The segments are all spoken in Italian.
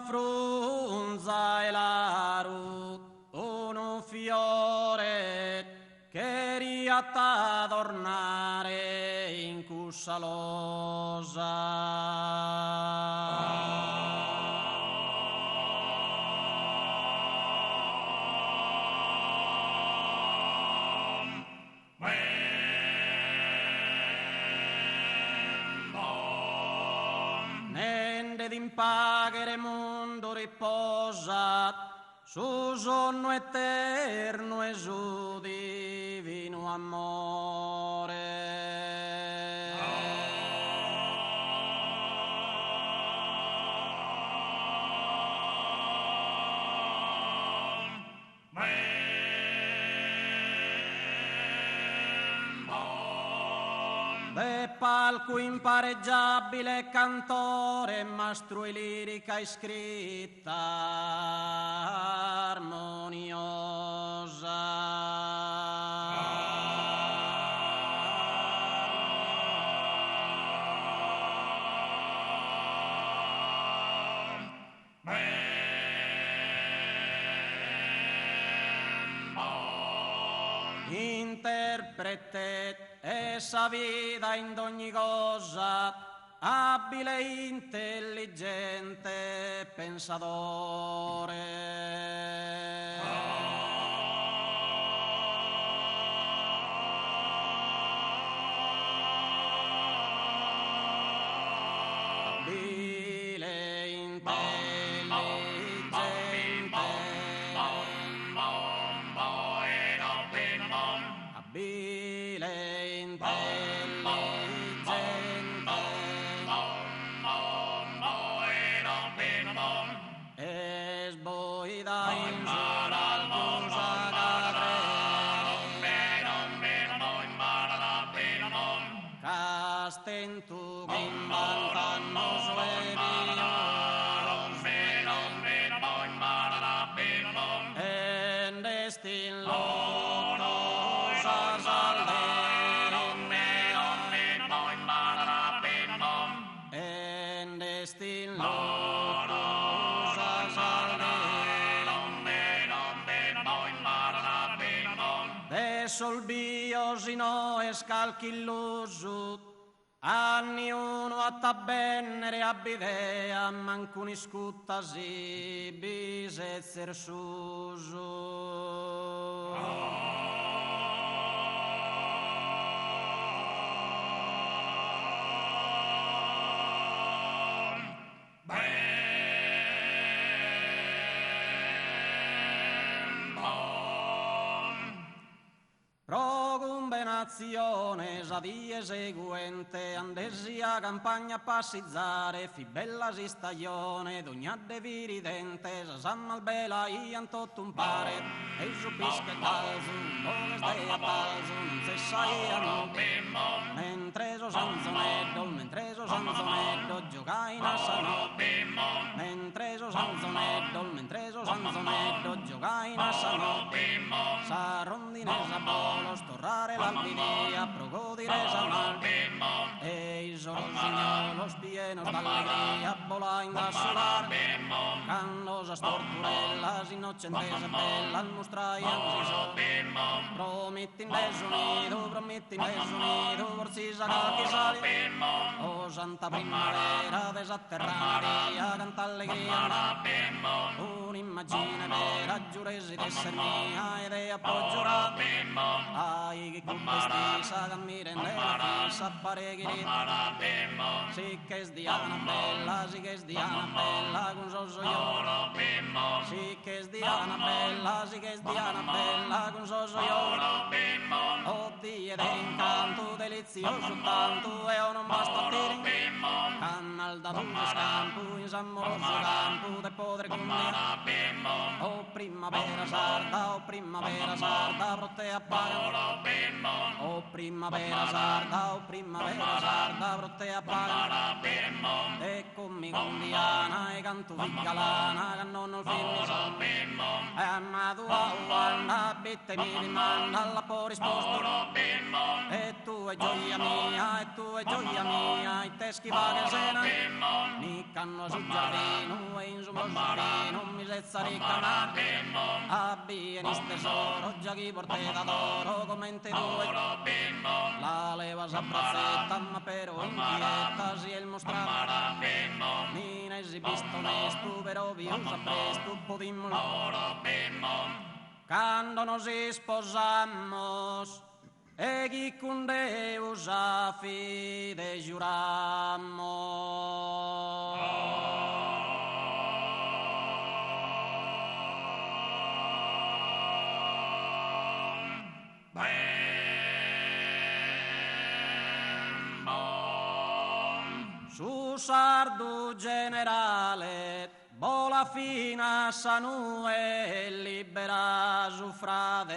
frunza e l'aru, un fiore che riatta adornare in cussalosa. Impaghere mondo riposa su sonno eterno e su divino amore. De palco impareggiabile cantore, mastro e lirica e scritta armoniosa. Interprete essa vida in ogni cosa, abile, intelligente, pensadore. Castentu gimbantanno suevios en destin lotos en destin lotos de solbios y no escalchillusut anni uno a tabennere abidea mancuni scuttasi bisetzer susu. Nazione a die seguente andesi a campagna a passizzare fi bella si stagione d'ognade viridente samma al bela ian tot un pare e su pische calzo boles de a palzo non se saiano mentre so sanzonetto giogai in assano mentre so sanzonetto giogai in assano sa rondinesa bolos torrare l'albidia progodire sanal e i sorosignolo pienos d'allegria volain da solar cannos torturellas innocentesa bella al mostraian si so promettin desunido borsisa calchi sali o santa primavera desatterraria canta allegria un'immagine vera giuresi d'esser mia ed è appoggiorata ai che con vestisa che mi rende la fissa pareghi sì che è Diana bella con soso io sì che è Diana bella con soso io oddio ed è incanto delizioso tanto e non basta dire canal da dove scampo in s'amoroso campo de podre con me o primavera sarda brotte appaga o primavera sarda brotte appaga e come condiana e canto figalana che non il finito e anna tua guarda bitte mi rimanda alla po' risposto e tu è gioia mia e tu è gioia mia e te schiva che sena ni canno sul giardino e in su giardino mi sezza ricca abbi in tesoro già chi porteta d'oro come in te due la leva s'abbrazzetta ma però inquieta si è il mostrato ni ne esibisto nestu però vi usa presto podimmolo quando nos sposamos e chi con Deus a fide giuramos. Su sardo generale, bola fina sanue e libera su frade.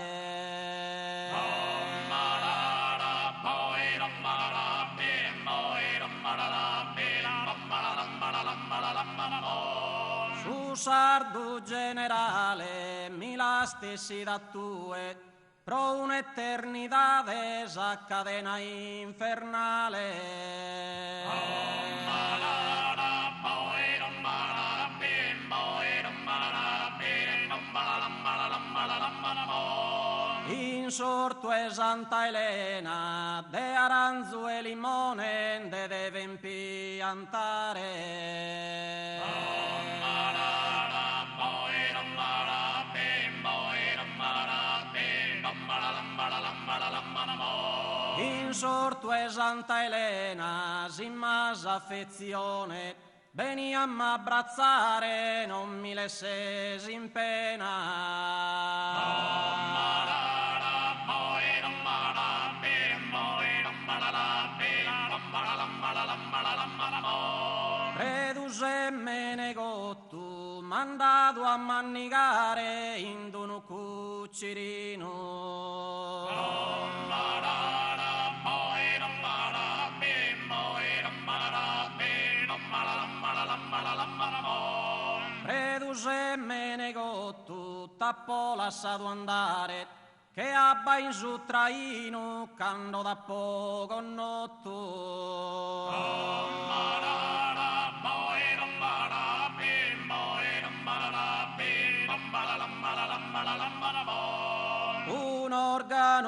Su sardo generale, mi la stessi da tue, pro un'eternità esa cadena infernale. Insorto è Santa Elena, de aranzo e limone de deve impiantare. Insorto è Santa Elena, sin mas affezione, veniam a abbrazzare, non mi lessesi in pena. Reduse menegottu, mandato a mannigare in dono cucirino. Reduse menegottu, tappò lasciato andare, che abba in su traino, cando da poco notto. Un organo